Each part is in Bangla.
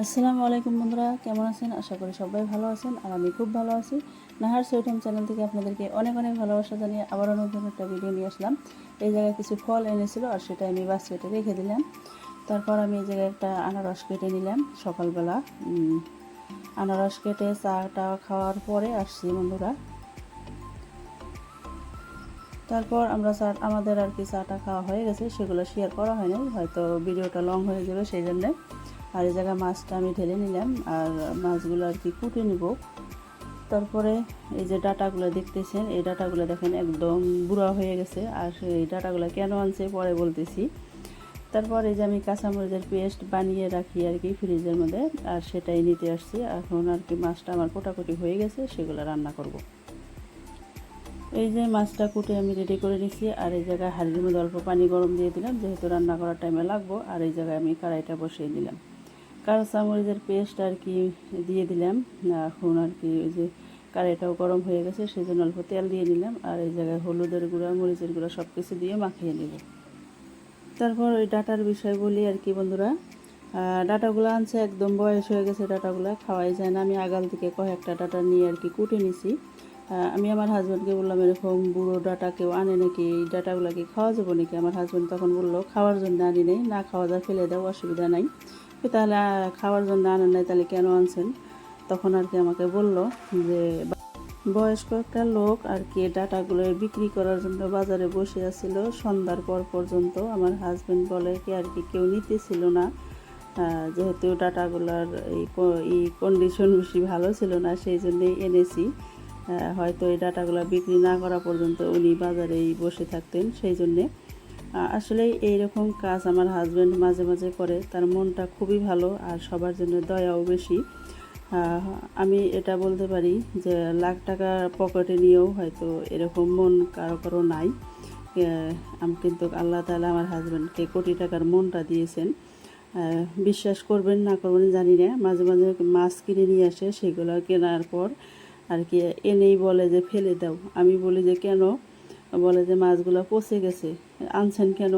আসসালামু আলাইকুম বন্ধুরা, কেমন আছেন? আশা করি সবাই ভালো আছেন আর আমি খুব ভালো আছি। নাহার সুইট হোম চ্যানেল থেকে আপনাদেরকে অনেক অনেক ভালোবাসা জানিয়ে আবারও নতুন একটা ভিডিও নিয়ে আসলাম। এই জায়গায় কিছু ফল এনেছিল আর সেটা আমি বাস্কেটে রেখে দিলাম। তারপর আমি এই জায়গায় একটা আনারস কেটে নিলাম সকালবেলা। আনারস কেটে চাটা খাওয়ার পরে আসছি বন্ধুরা। তারপর আমরা আমাদের আর কি চাটা খাওয়া হয়ে গেছে, সেগুলো শেয়ার করা হয়নি, হয়তো ভিডিওটা লং হয়ে যাবে সেই জন্যে। আর এই জায়গায় মাছটা আমি ঢেলে নিলাম আর মাছগুলো আর কি কুটে নিব। তারপরে এই যে ডাটাগুলো দেখতেছেন, এই ডাটাগুলো দেখেন একদম বুড়া হয়ে গেছে, আর এই ডাটাগুলো কেন আনছে পরে বলতেছি। তারপর এই যে আমি কাঁচামরিচের পেস্ট বানিয়ে রাখি আর কি ফ্রিজের মধ্যে, আর সেটাই নিতে আসছি। এখন আর কি মাছটা আমার কোটাকুটি হয়ে গেছে, সেগুলো রান্না করব। এই যে মাছটা কুটে আমি রেডি করে নিচ্ছি, আর এই জায়গায় হাঁড়ির মধ্যে অল্প পানি গরম দিয়ে দিলাম, যেহেতু রান্না করার টাইমে লাগবো। আর এই জায়গায় আমি কড়াইটা বসিয়ে দিলাম, কাঁচামরিচের পেস্ট আর কি দিয়ে দিলাম। এখন আর কি ওই যে কড়াইটাও গরম হয়ে গেছে, সেই জন্য অল্প তেল দিয়ে নিলাম। আর এই জায়গায় হলুদের গুঁড়া, মরিচের গুঁড়া সব কিছু দিয়ে মাখিয়ে নেব। তারপর ওই ডাটার বিষয় বলি আর কি বন্ধুরা। ডাটাগুলো আনছে একদম বয়স হয়ে গেছে, ডাটাগুলো খাওয়াই যায় না। আমি আগাল থেকে কয়েকটা ডাটা নিয়ে আর কি কুটে নিছি। আমি আমার হাজব্যান্ডকে বললাম, এরকম বুড়ো ডাটা কেউ আনে নাকি, এই ডাটাগুলো কি খাওয়া যাবো নাকি? আমার হাজব্যান্ড তখন বললো, খাওয়ার জন্য আনি নেই, না খাওয়া যায় ফেলে দাও, অসুবিধা নাই। তাহলে খাওয়ার জন্য আনেন নাই, তাহলে কেন আনছেন? তখন আর কি আমাকে বলল যে বয়স্ক একটা লোক আর কি ডাটাগুলো বিক্রি করার জন্য বাজারে বসে আছিল সন্ধ্যার পর পর্যন্ত। আমার হাজব্যান্ড বলে কি আর কি কেউ নিতেছিল না, যেহেতু ডাটাগুলোর এই কন্ডিশন বেশি ভালো ছিল না, সেই জন্যেই এনেছি। হয়তো এই ডাটাগুলো বিক্রি না করা পর্যন্ত উনি বাজারেই বসে থাকতেন, সেই জন্যে। আসলে এইরকম কাজ আমার হাজব্যান্ড মাঝে মাঝে করে, তার মনটা খুবই ভালো আর সবার জন্য দয়াও বেশি। আমি এটা বলতে পারি যে লাখ টাকা পকেটে নিয়েও হয়তো এরকম মন কারো কারো নাই। আমি কিন্তু আল্লাহ তাআলা আমার হাজব্যান্ডকে কোটি টাকার মনটা দিয়েছেন। বিশ্বাস করবেন না করবেন জানি না, মাঝে মাঝে মাছ কিনে নিয়ে আসে, সেগুলো কেনার পর আর কি এনেই বলে যে ফেলে দাও। আমি বলি যে কেন? বলে যে মাছগুলো পচে গেছে। আনছেন কেন?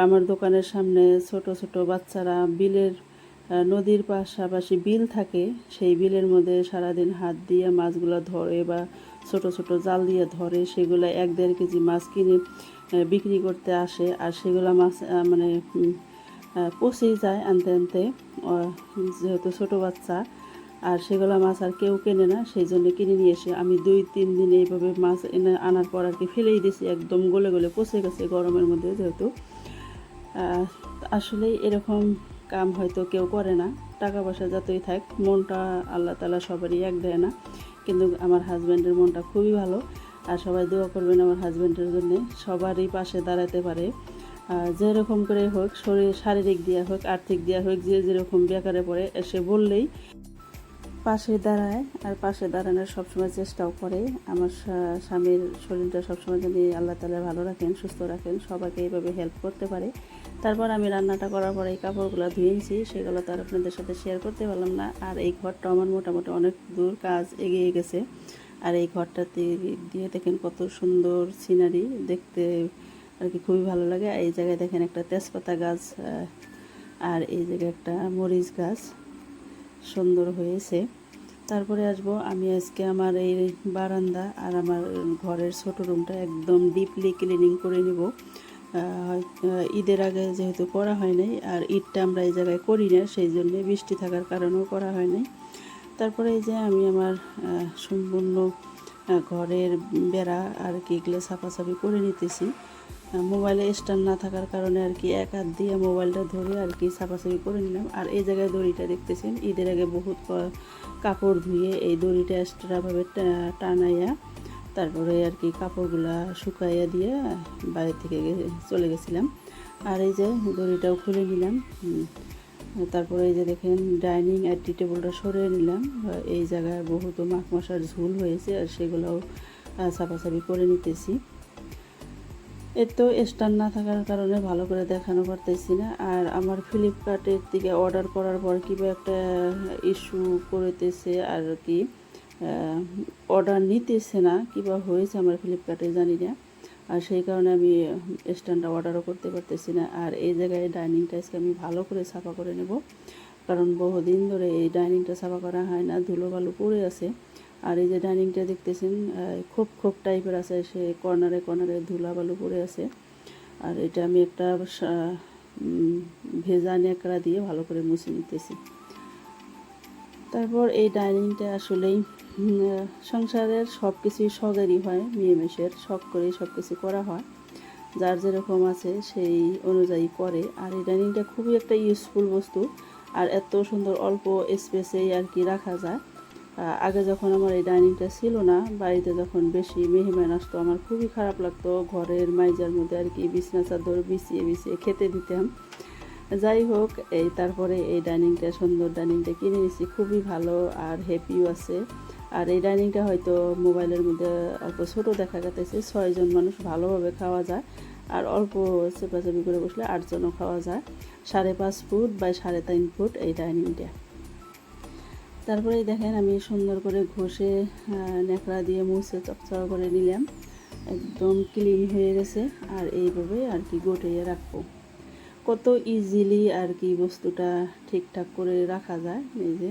আমার দোকানের সামনে ছোট ছোট বাচ্চারা বিলের নদীর পাশাপাশি বিল থাকে, সেই বিলের মধ্যে সারাদিন হাত দিয়ে মাছগুলো ধরে বা ছোট ছোট জাল দিয়ে ধরে, সেগুলো 1-1.5 কেজি মাছ কিনে বিক্রি করতে আসে। আর সেগুলো মাছ মানে পচেই যায় আনতে আনতে, যেহেতু ছোট বাচ্চা। আর সেগুলো মাছ আর কেউ কেনে না, সেই জন্য কিনে নিয়ে এসে আমি 2-3 দিন এইভাবে মাছ এনে আনার পর আর কি ফেলেই দিয়েছি, একদম গলে গলে পচে গেছে গরমের মধ্যে যেহেতু। আসলে এরকম কাম হয়তো কেউ করে না, টাকা পয়সা যতই থাক, মনটা আল্লাহ তাআলা সবারই এক দেয় না। কিন্তু আমার হাজব্যান্ডের মনটা খুবই ভালো, আর সবাই দোয়া করবেন আমার হাজব্যান্ডের জন্য, সবারই পাশে দাঁড়াতে পারে। যেরকম করে হোক, শারীরিক দিয়া হোক, আর্থিক দিয়া হোক, যে যেরকম বেকারে পড়ে এসে বললেই পাশে দাঁড়ায়, আর পাশে দাঁড়ানোর সবসময় চেষ্টাও করে। আমার স্বামীর শরীরটা সবসময় যদি আল্লাহ তাআলা ভালো রাখেন, সুস্থ রাখেন, সবাইকে এইভাবে হেল্প করতে পারে। তারপর আমি রান্নাটা করার পরে এই কাপড়গুলো ধুয়েছি, সেগুলো তো আর আপনাদের সাথে শেয়ার করতে পারলাম না। আর এই ঘরটা আমার মোটামুটি অনেক দূর কাজ এগিয়ে গেছে। আর এই ঘরটাতে দিয়ে দেখেন কত সুন্দর সিনারি দেখতে আর কি, খুবই ভালো লাগে। এই জায়গায় দেখেন একটা তেজপাতা গাছ, আর এই জায়গায় একটা মরিচ গাছ সুন্দর হয়েছে। তারপরে আসবো আমি আজকে আমার এই বারান্দা আর আমার ঘরের ছোট রুমটা একদম ডিপলি ক্লিনিং করে নিব। ঈদের আগে যেহেতু করা হয় নাই, আর ঈদটা আমরা এই জায়গায় করি না, সেই জন্যে বৃষ্টি থাকার কারণেও করা হয় নাই। তারপরে এই যে আমি আমার সম্পূর্ণ ঘরের বেড়া আর কি এগুলো সাফাসাফি করে নিতেছি। মোবাইলে স্ট্যান্ড না থাকার কারণে আর কি এক হাত দিয়ে মোবাইলটা ধরে আর কি সাফাসাফি করে নিলাম। আর এই জায়গায় দড়িটা দেখতেছেন, ঈদের আগে বহুত কাপড় ধুয়ে এই দড়িটা এক্সট্রাভাবে টানাইয়া তারপরে আর কি কাপড়গুলা শুকাইয়া দিয়ে বাইরে থেকে চলে গেছিলাম। আর এই যে দড়িটাও খুলে নিলাম। তারপরে এই যে দেখেন ডাইনিং আর টি টেবিলটা সরিয়ে নিলাম। এই জায়গায় বহুত মাখ মশার ঝুল হয়েছে, আর সেগুলোও সাফাসাফি করে নিতেছি। এর তো স্ট্যান্ড না থাকার কারণে ভালো করে দেখানো পারতেছি না। আর আমার ফ্লিপকার্টের থেকে অর্ডার করার পর কিবা একটা ইস্যু করেতেছে আর কি, অর্ডার নিতেছে না, কিবা হয়েছে আমার ফ্লিপকার্টে জানি না। আর সেই কারণে আমি স্ট্যান্ডটা অর্ডারও করতে পারতেছি না। আর এই জায়গায় ডাইনিংটা আজকে আমি ভালো করে সাফা করে নেব। কারণ বহুদিন ধরে এই ডাইনিংটা সাফা করা হয় না, ধুলো বালু পড়ে আছে। আর এই যে ডাইনিংটা দেখতেছেন খোপ খোপ টাইপের আছে, সে কর্নারে কর্নারে ধুলা বালু পড়ে আছে। আর এটা আমি একটা ভেজা ন্যাকড়া দিয়ে ভালো করে মুছে নিতেছি। তারপর এই ডাইনিংটা আসলেই সংসারের সব কিছুই শখেরই হয়, মেয়েমেশের শখ করেই সব কিছু করা হয়, যার যেরকম আছে সেই অনুযায়ী করে। আর এই ডাইনিংটা খুবই একটা ইউজফুল বস্তু, আর এত সুন্দর অল্প স্পেসেই আর কি রাখা যায়। আগে যখন আমার এই ডাইনিংটা ছিল না, বাড়িতে যখন বেশি মেহমান আসতো, আমার খুবই খারাপ লাগতো ঘরের মাইজার মধ্যে আর কি বিছনা চাদর বিছিয়ে বিছিয়ে খেতে দিতাম। যাই হোক, তারপরে এই ডাইনিংটা, সুন্দর ডাইনিংটা কিনে নিয়েছি, খুবই ভালো আর হ্যাপিও আছে। আর এই ডাইনিংটা হয়তো মোবাইলের মধ্যে অল্প ছোটো দেখা গেছে, 6 জন মানুষ ভালোভাবে খাওয়া যায়। আর অল্প চেপাচাপি করে বসলে 8 জনও খাওয়া যায়। 5.5 ফুট বাই 3.5 ফুট এই ডাইনিংটা। তারপরেই দেখেন আমি সুন্দর করে ঘষে ন্যাকড়া দিয়ে মুছে চকচক করে নিলাম, একদম ক্লিন হয়ে গেছে। আর এইভাবে আর কি গোটিয়ে রাখবো, কত ইজিলি আর কি বস্তুটা ঠিকঠাক করে রাখা যায় নিজে।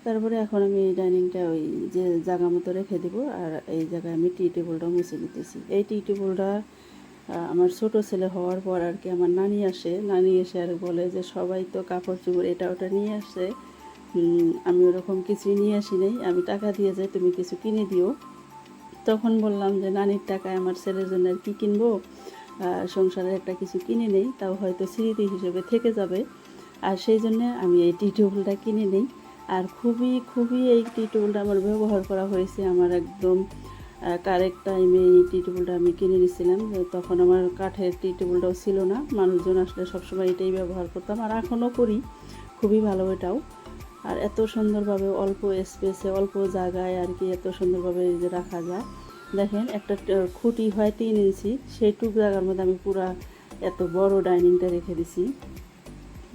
তারপরে এখন আমি এই ডাইনিংটা ওই যে জায়গা মতো রেখে দেবো। আর এই জায়গায় আমি টি টেবিলটা মুছে নিতেছি। এই টি টেবিলটা আমার ছোট ছেলে হওয়ার পর আর কি আমার নানি এসে আর বলে যে সবাই তো কাপড় চোপড় এটা ওটা নিয়ে আসে, আমি ওরকম কিছুই নিয়ে আসি নাই, আমি টাকা দিয়ে যাই, তুমি কিছু কিনে দিও। তখন বললাম যে নানির টাকায় আমার ছেলের জন্য আর কী কিনবো, সংসারে একটা কিছু কিনে নেই, তাও হয়তো স্মৃতি হিসেবে থেকে যাবে। আর সেই জন্যে আমি এই টি টেবিলটা কিনে নিই। আর খুবই খুবই এই টি টেবিলটা আমার ব্যবহার করা হয়েছে, আমার একদম কারেক্ট টাইমে এই টি টেবিলটা আমি কিনে নিয়েছিলাম। তখন আমার কাঠের টি টেবিলটাও ছিল না, মানুষজন আসলে সবসময় এটাই ব্যবহার করতাম, আর এখনও করি, খুবই ভালো এটাও। আর এত সুন্দরভাবে অল্প স্পেসে অল্প জায়গায় আর কি এত সুন্দরভাবে রাখা যায়। দেখেন একটা খুঁটি হয় 3 ইঞ্চি, সেইটুকু জায়গার মধ্যে আমি পুরা এত বড় ডাইনিংটা রেখে দিছি।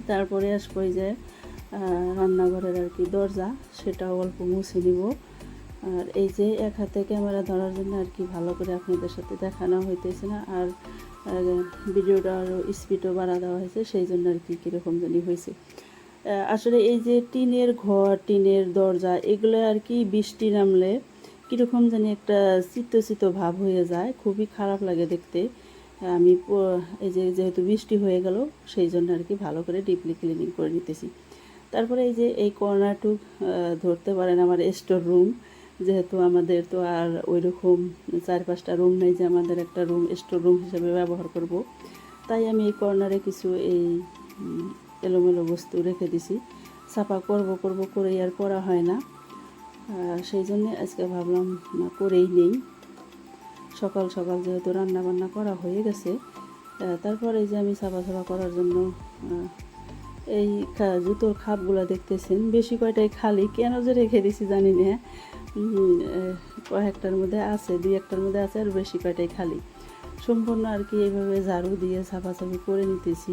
তারপরে আসবো এই যে রান্নাঘরের আর কি দরজা, সেটাও অল্প মুছে নিব। আর এই যে এক হাতে ক্যামেরা ধরার জন্য আর কি ভালো করে আপনাদের সাথে দেখানো হইতেছে না, আর ভিডিওটা আরও স্পিডও বাড়া দেওয়া হয়েছে, সেই জন্য আর কি কীরকম জানি হয়েছে। আসলে এই যে টিনের ঘর, টিনের দরজা, এগুলো আর কি বৃষ্টি নামলে কীরকম জানি একটা চিত্ত ভাব হয়ে যায়, খুবই খারাপ লাগে দেখতে। আমি এই যে যেহেতু বৃষ্টি হয়ে গেল, সেই জন্য আর কি ভালো করে ডিপলি ক্লিনিং করে নিতেছি। তারপরে এই যে এই কর্নারটুক ধরতে পারেন আমার স্টোর রুম, যেহেতু আমাদের তো আর ওই রকম 4-5টা রুম নেই যে আমাদের একটা রুম স্টোর রুম হিসেবে ব্যবহার করব, তাই আমি এই কর্নারে কিছু এই এলোমেলো বস্তু রেখে দিছি। সাফা করব করেই আর করা হয় না, সেই জন্যে আজকে ভাবলাম করেই নেই। সকাল সকাল যেহেতু রান্না বান্না করা হয়ে গেছে, তারপর এই যে আমি সাফা করার জন্য এই জুতোর খাপগুলো দেখতেছেন, বেশি কয়টাই খালি, কেন যে রেখে দিছি জানি না, কয়েকটার মধ্যে আছে, 2-1টার মধ্যে আছে, আর বেশি কয়টাই খালি। সম্পূর্ণ আর কি এইভাবে ঝাড়ু দিয়ে সাফাসাফি করে নিতেছি।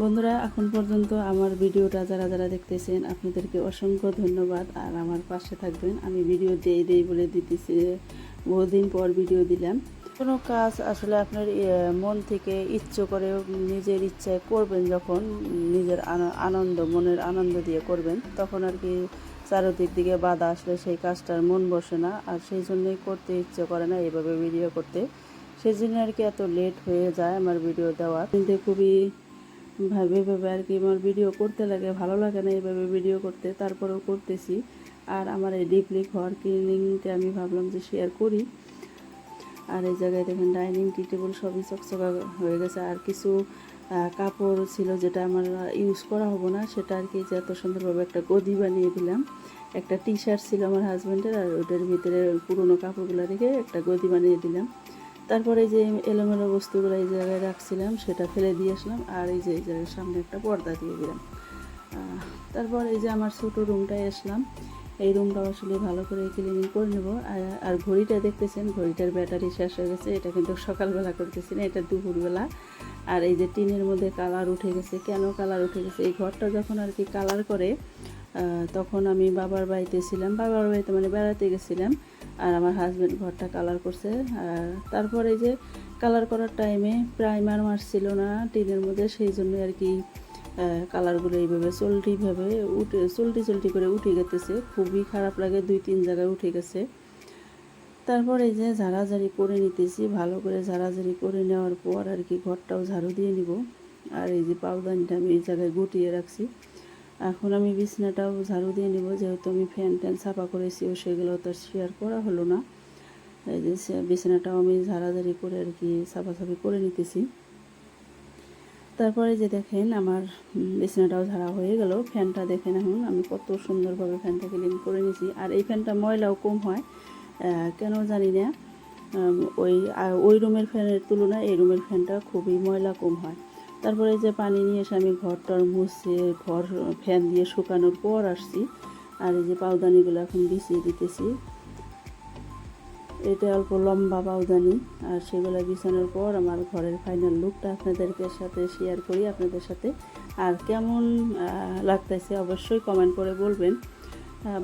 বন্ধুরা, এখন পর্যন্ত আমার ভিডিওটা যারা যারা দেখতেছেন আপনাদেরকে অসংখ্য ধন্যবাদ, আর আমার পাশে থাকবেন। আমি ভিডিও দেই বলে দিতেছি, বহুদিন পর ভিডিও দিলাম। কোনো কাজ আসলে আপনার মন থেকে ইচ্ছে করে নিজের ইচ্ছায় করবেন, যখন নিজের আনন্দ, মনের আনন্দ দিয়ে করবেন, তখন আর কি চারিদিক দিকে বাধা আসলে সেই কাজটার মন বসে না, আর সেই জন্যই করতে ইচ্ছে করে না এইভাবে ভিডিও করতে। সেই জন্য আর কি এত লেট হয়ে যায় আমার ভিডিও দেওয়া, কিন্তু খুবই ভেবে আর কি আমার ভিডিও করতে লাগে, ভালো লাগে না এইভাবে ভিডিও করতে, তারপরেও করতেছি। আর আমার এই ডিপলি ঘর ক্লিনিংটা আমি ভাবলাম যে শেয়ার করি। আর এই জায়গায় দেখেন ডাইনিং টেবিল সবই চকচকা হয়ে গেছে। আর কিছু কাপড় ছিল যেটা আমার ইউজ করা হবো না, সেটা আর কি যে এত সুন্দরভাবে একটা গদি বানিয়ে দিলাম। একটা টি শার্ট ছিল আমার হাজব্যান্ডের, আর ওটার ভিতরে পুরোনো কাপড়গুলো রেখে একটা গদি বানিয়ে দিলাম। তারপরে যে এলোমেলো বস্তুগুলো এই জায়গায় রাখছিলাম সেটা ফেলে দিয়ে আসলাম, আর এই যে এই জায়গায় সামনে একটা পর্দা দিয়ে দিলাম। তারপর এই যে আমার ছোটো রুমটায় আসলাম, এই রুমটা আসলে ভালো করে ক্লিনিং করে নেব। আর ঘড়িটা দেখতেছেন, ঘড়িটার ব্যাটারি শেষ হয়ে গেছে, এটা কিন্তু সকালবেলা করতেছি না, এটা দুপুরবেলা। আর এই যে টিনের মধ্যে কালার উঠে গেছে, কেন কালার উঠে গেছে, এই ঘরটা যখন আর কি কালার করে, তখন আমি বাবার বাড়িতে ছিলাম, বাবার বাড়িতে মানে বেড়াতে গেছিলাম, আর আমার হাজব্যান্ড ঘরটা কালার করছে। আর তারপরে যে কালার করার টাইমে প্রাইমার মারছিল না টিনের মধ্যে, সেই জন্য আর কি কালারগুলো এইভাবে চল্টিভাবে চল্টি করে উঠে গেতেছে, খুবই খারাপ লাগে, 2-3 জায়গায় উঠে গেছে। তারপর এই যে ঝাড়াঝাড়ি করে নিতেছি, ভালো করে ঝাড়াঝাড়ি করে নেওয়ার পর আর কি ঘরটাও ঝাড়ু দিয়ে নিব। আর এই যে পাউদানিটা আমি এই জায়গায় গুটিয়ে রাখছি। এখন আমি বিছনাটাও ঝাড়ু দিয়ে নিব, যেহেতু আমি ফ্যান ট্যান সাফা করেছি, সেগুলো তো শেয়ার করা হলো না। এই যে বিছানাটাও আমি ঝাড়াঝাড়ি করে আর কি সাফাসাফি করে নিতেছি। তারপরে যে দেখেন আমার বিছানাটাও ঝাড়া হয়ে গেল। ফ্যানটা দেখেন এখন আমি কত সুন্দরভাবে ফ্যানটা ক্লিন করে নিয়েছি। আর এই ফ্যানটা ময়লাও কম হয়, কেন জানি না। ওই রুমের ফ্যানের তুলনায় এই রুমের ফ্যানটা খুবই ময়লা কম হয়। তারপরে যে পানি নিয়ে এসে আমি ঘরটার মুছে ঘর ফ্যান দিয়ে শুকানোর পর আসছি। আর এই যে পাউদানিগুলো এখন বিছিয়ে দিতেছি। এটা অল্প লম্বা পাউদানি, আর সেগুলো বিছানোর পর আমার ঘরের ফাইনাল লুকটা আপনাদেরকে সাথে শেয়ার করি আপনাদের সাথে। আর কেমন লাগতেছে অবশ্যই কমেন্ট করে বলবেন।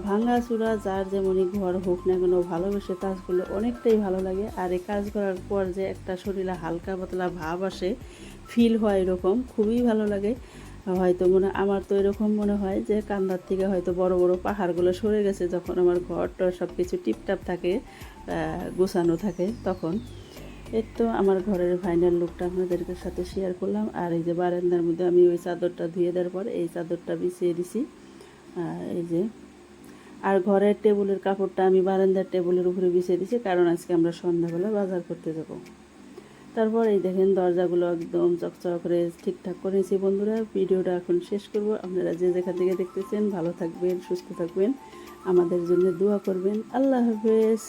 ভাঙা চূড়া যার যেমনই ঘর হোক না কেন, ভালোবেসে কাজ করলে অনেকটাই ভালো লাগে। আর এই কাজ করার পর যে একটা শরীরে হালকা পাতলা ভাব আসে, ফিল হয়, এরকম খুবই ভালো লাগে। হয়তো আমার তো এরকম মনে হয় যে কান্দার থেকে হয়তো বড় বড় পাহাড়গুলো সরে গেছে, যখন আমার ঘরটা সব কিছু টিপটাপ থাকে, গোছানো থাকে তখন। এই তো আমার ঘরের ফাইনাল লুকটা আপনাদেরকে সাথে শেয়ার করলাম। আর এই যে বারান্দার মধ্যে আমি ওই চাদরটা ধুয়ে দেওয়ার পর এই চাদরটা বিছিয়ে দিছি। এই যে আর ঘরের টেবিলের কাপড়টা আমি বারান্দার টেবিলের উপরে বিছিয়ে দিছি, কারণ আজকে আমরা সন্ধ্যাবেলা বাজার করতে যাব। তারপর এই দেখেন দরজাগুলো একদম চকচক করে ঠিকঠাক করেছি। বন্ধুরা, ভিডিওটা এখন শেষ করব। আপনারা যে যেখান থেকে দেখতেছেন ভালো থাকবেন, সুস্থ থাকবেন, আমাদের জন্য দোয়া করবেন। আল্লাহ হাফেজ।